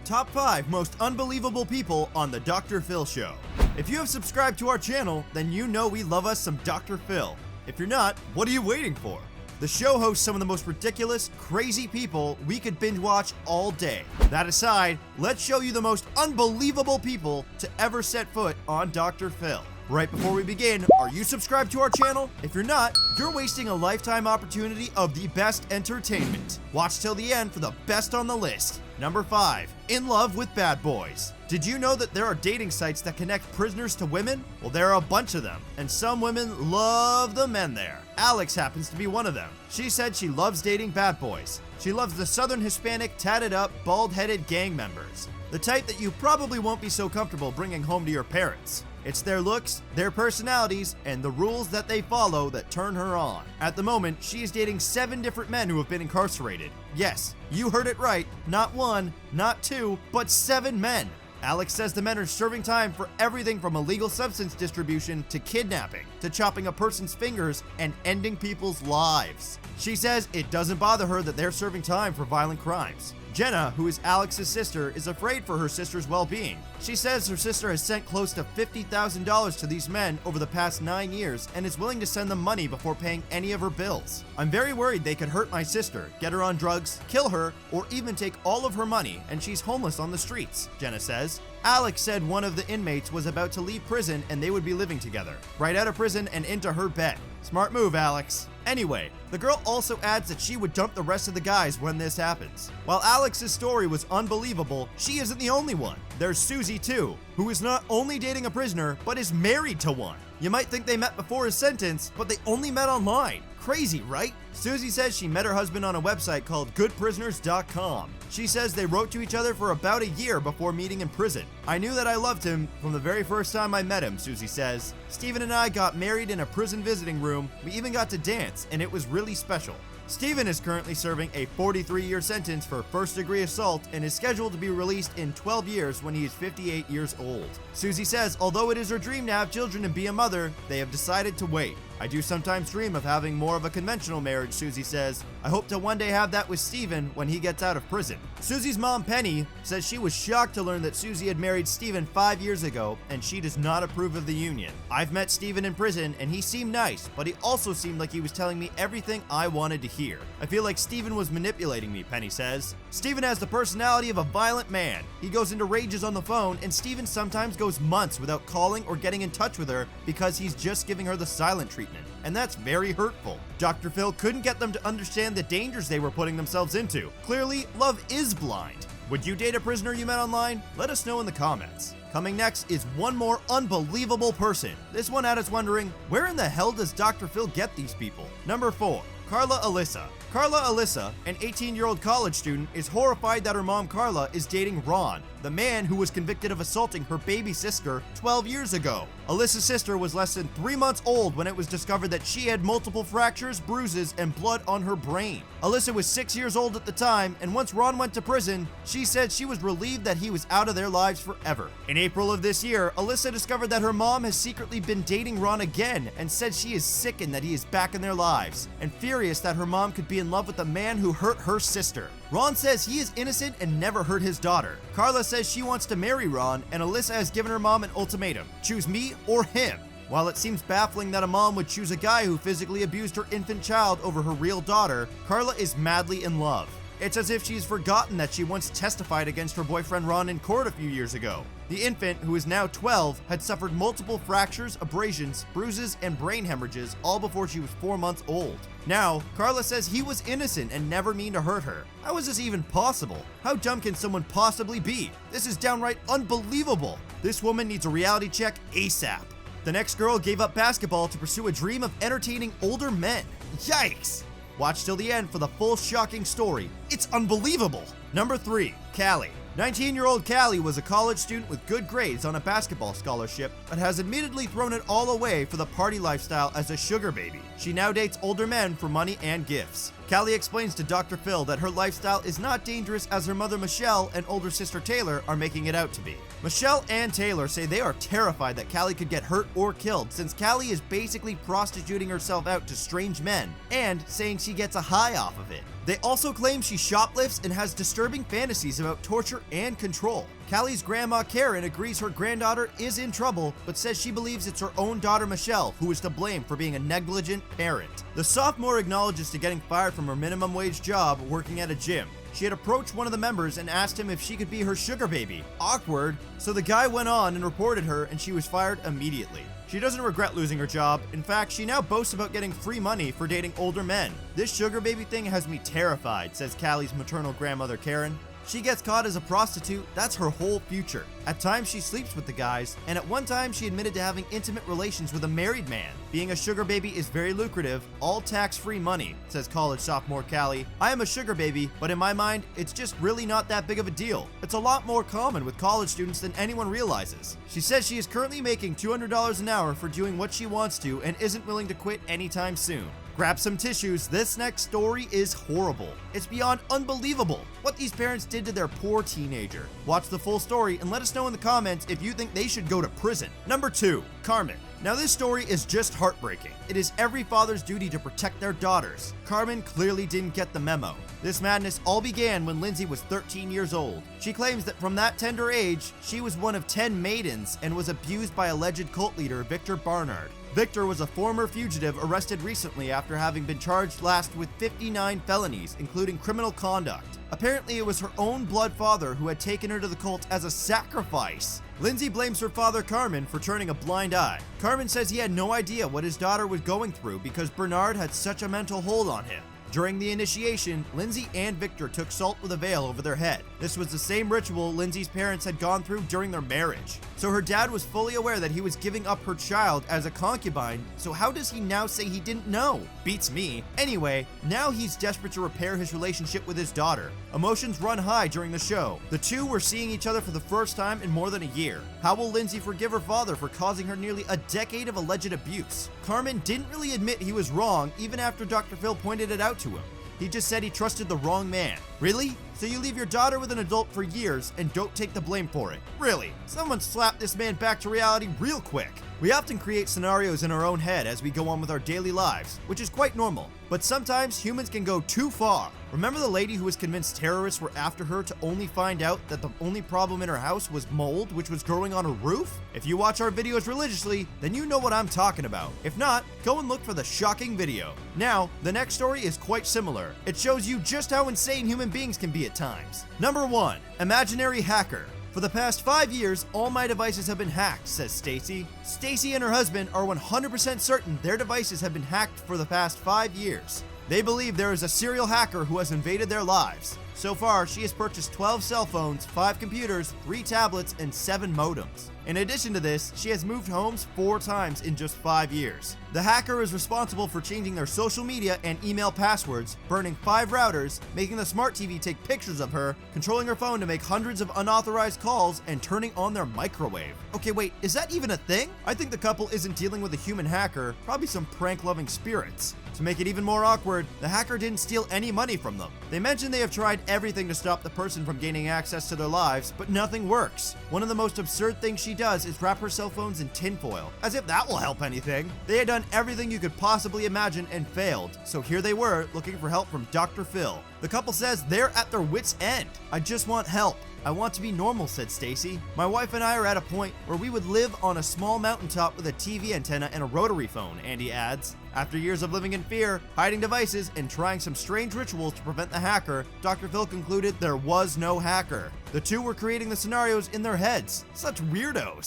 Top 5 Most Unbelievable People on the Dr. Phil Show. If you have subscribed to our channel, then you know we love us some Dr. Phil. If you're not, what are you waiting for? The show hosts some of the most ridiculous, crazy people we could binge watch all day. That aside, let's show you the most unbelievable people to ever set foot on Dr. Phil. Right before we begin, are you subscribed to our channel? If you're not, you're wasting a lifetime opportunity of the best entertainment. Watch till the end for the best on the list. Number 5. In Love with Bad Boys. Did you know that there are dating sites that connect prisoners to women? Well, there are a bunch of them, and some women love the men there. Alex happens to be one of them. She said she loves dating bad boys. She loves the Southern Hispanic, tatted up, bald-headed gang members. The type that you probably won't be so comfortable bringing home to your parents. It's their looks, their personalities, and the rules that they follow that turn her on. At the moment, she is dating 7 different men who have been incarcerated. Yes, you heard it right. Not 1, not 2, but 7 men. Alex says the men are serving time for everything from illegal substance distribution to kidnapping, to chopping a person's fingers and ending people's lives. She says it doesn't bother her that they're serving time for violent crimes. Jenna, who is Alex's sister, is afraid for her sister's well-being. She says her sister has sent close to $50,000 to these men over the past 9 years and is willing to send them money before paying any of her bills. I'm very worried they could hurt my sister, get her on drugs, kill her, or even take all of her money, and she's homeless on the streets, Jenna says. Alex said one of the inmates was about to leave prison and they would be living together, right out of prison and into her bed. Smart move, Alex. Anyway, the girl also adds that she would dump the rest of the guys when this happens. While Alex's story was unbelievable, she isn't the only one. There's Susie too, who is not only dating a prisoner, but is married to one. You might think they met before his sentence, but they only met online. Crazy, right? Susie says she met her husband on a website called goodprisoners.com. She says they wrote to each other for about a year before meeting in prison. I knew that I loved him from the very first time I met him, Susie says. Steven and I got married in a prison visiting room. We even got to dance, and it was really special. Steven is currently serving a 43-year sentence for first-degree assault and is scheduled to be released in 12 years when he is 58 years old. Susie says although it is her dream to have children and be a mother, they have decided to wait. I do sometimes dream of having more of a conventional marriage, Susie says. I hope to one day have that with Steven when he gets out of prison. Susie's mom, Penny, says she was shocked to learn that Susie had married Steven 5 years ago, and she does not approve of the union. I've met Steven in prison, and he seemed nice, but he also seemed like he was telling me everything I wanted to hear. I feel like Steven was manipulating me, Penny says. Steven has the personality of a violent man. He goes into rages on the phone, and Steven sometimes goes months without calling or getting in touch with her because he's just giving her the silent treatment. And that's very hurtful. Dr. Phil couldn't get them to understand the dangers they were putting themselves into. Clearly, love is blind. Would you date a prisoner you met online? Let us know in the comments. Coming next is one more unbelievable person. This one had us wondering, where in the hell does Dr. Phil get these people? Number 4. Karla Alyssa. Karla Alyssa, an 18-year-old college student, is horrified that her mom Karla is dating Ron, the man who was convicted of assaulting her baby sister 12 years ago. Alyssa's sister was less than 3 months old when it was discovered that she had multiple fractures, bruises, and blood on her brain. Alyssa was 6 years old at the time, and once Ron went to prison, she said she was relieved that he was out of their lives forever. In April of this year, Alyssa discovered that her mom has secretly been dating Ron again and said she is sickened that he is back in their lives, and furious that her mom could be in love with the man who hurt her sister. Ron says he is innocent and never hurt his daughter. Karla says she wants to marry Ron, and Alyssa has given her mom an ultimatum: choose me or him. While it seems baffling that a mom would choose a guy who physically abused her infant child over her real daughter, Karla is madly in love. It's as if she's forgotten that she once testified against her boyfriend Ron in court a few years ago. The infant, who is now 12, had suffered multiple fractures, abrasions, bruises, and brain hemorrhages all before she was 4 months old. Now, Karla says he was innocent and never mean to hurt her. How is this even possible? How dumb can someone possibly be? This is downright unbelievable. This woman needs a reality check ASAP. The next girl gave up basketball to pursue a dream of entertaining older men. Yikes! Watch till the end for the full shocking story. It's unbelievable! Number 3. Callie. 19-year-old Callie was a college student with good grades on a basketball scholarship, but has admittedly thrown it all away for the party lifestyle as a sugar baby. She now dates older men for money and gifts. Callie explains to Dr. Phil that her lifestyle is not dangerous as her mother Michelle and older sister Taylor are making it out to be. Michelle and Taylor say they are terrified that Callie could get hurt or killed, since Callie is basically prostituting herself out to strange men and saying she gets a high off of it. They also claim she shoplifts and has disturbing fantasies about torture and control. Callie's grandma Karen agrees her granddaughter is in trouble, but says she believes it's her own daughter Michelle who is to blame for being a negligent parent. The sophomore acknowledges to getting fired from her minimum wage job working at a gym. She had approached one of the members and asked him if she could be her sugar baby. Awkward, so the guy went on and reported her, and she was fired immediately. She doesn't regret losing her job. In fact, she now boasts about getting free money for dating older men. This sugar baby thing has me terrified, says Callie's maternal grandmother Karen. She gets caught as a prostitute, that's her whole future. At times she sleeps with the guys, and at one time she admitted to having intimate relations with a married man. Being a sugar baby is very lucrative, all tax-free money, says college sophomore Callie. I am a sugar baby, but in my mind, it's just really not that big of a deal. It's a lot more common with college students than anyone realizes. She says she is currently making $200 an hour for doing what she wants to and isn't willing to quit anytime soon. Grab some tissues, this next story is horrible. It's beyond unbelievable what these parents did to their poor teenager. Watch the full story and let us know in the comments if you think they should go to prison. Number 2, Carmen. Now this story is just heartbreaking. It is every father's duty to protect their daughters. Carmen clearly didn't get the memo. This madness all began when Lindsay was 13 years old. She claims that from that tender age, she was one of 10 maidens and was abused by alleged cult leader Victor Barnard. Victor was a former fugitive arrested recently after having been charged last with 59 felonies, including criminal conduct. Apparently, it was her own blood father who had taken her to the cult as a sacrifice. Lindsay blames her father Carmen for turning a blind eye. Carmen says he had no idea what his daughter was going through because Bernard had such a mental hold on him. During the initiation, Lindsay and Victor took salt with a veil over their head. This was the same ritual Lindsay's parents had gone through during their marriage. So her dad was fully aware that he was giving up her child as a concubine, so how does he now say he didn't know? Beats me. Anyway, now he's desperate to repair his relationship with his daughter. Emotions run high during the show. The two were seeing each other for the first time in more than a year. How will Lindsay forgive her father for causing her nearly a decade of alleged abuse? Carmen didn't really admit he was wrong even after Dr. Phil pointed it out to him. He just said he trusted the wrong man. Really? So you leave your daughter with an adult for years and don't take the blame for it? Really? Someone slap this man back to reality real quick. We often create scenarios in our own head as we go on with our daily lives, which is quite normal. But sometimes humans can go too far. Remember the lady who was convinced terrorists were after her to only find out that the only problem in her house was mold, which was growing on her roof? If you watch our videos religiously, then you know what I'm talking about. If not, go and look for the shocking video. Now, the next story is quite similar. It shows you just how insane human beings can be at times. Number 1, imaginary hacker. For the past 5 years, all my devices have been hacked, says Stacy. Stacy and her husband are 100% certain their devices have been hacked for the past 5 years. They believe there is a serial hacker who has invaded their lives. So far, she has purchased 12 cell phones, 5 computers, 3 tablets, and 7 modems. In addition to this, she has moved homes 4 times in just 5 years. The hacker is responsible for changing their social media and email passwords, burning 5 routers, making the smart TV take pictures of her, controlling her phone to make hundreds of unauthorized calls, and turning on their microwave. Okay, wait, is that even a thing? I think the couple isn't dealing with a human hacker, probably some prank-loving spirits. To make it even more awkward, the hacker didn't steal any money from them. They mentioned they have tried everything to stop the person from gaining access to their lives, but nothing works. One of the most absurd things she does is wrap her cell phones in tinfoil, as if that will help anything. They had done everything you could possibly imagine and failed, so here they were looking for help from Dr. Phil. The couple says they're at their wits' end. I just want help. I want to be normal, said Stacy. My wife and I are at a point where we would live on a small mountaintop with a TV antenna and a rotary phone, Andy adds. After years of living in fear, hiding devices, and trying some strange rituals to prevent the hacker, Dr. Phil concluded there was no hacker. The two were creating the scenarios in their heads. Such weirdos.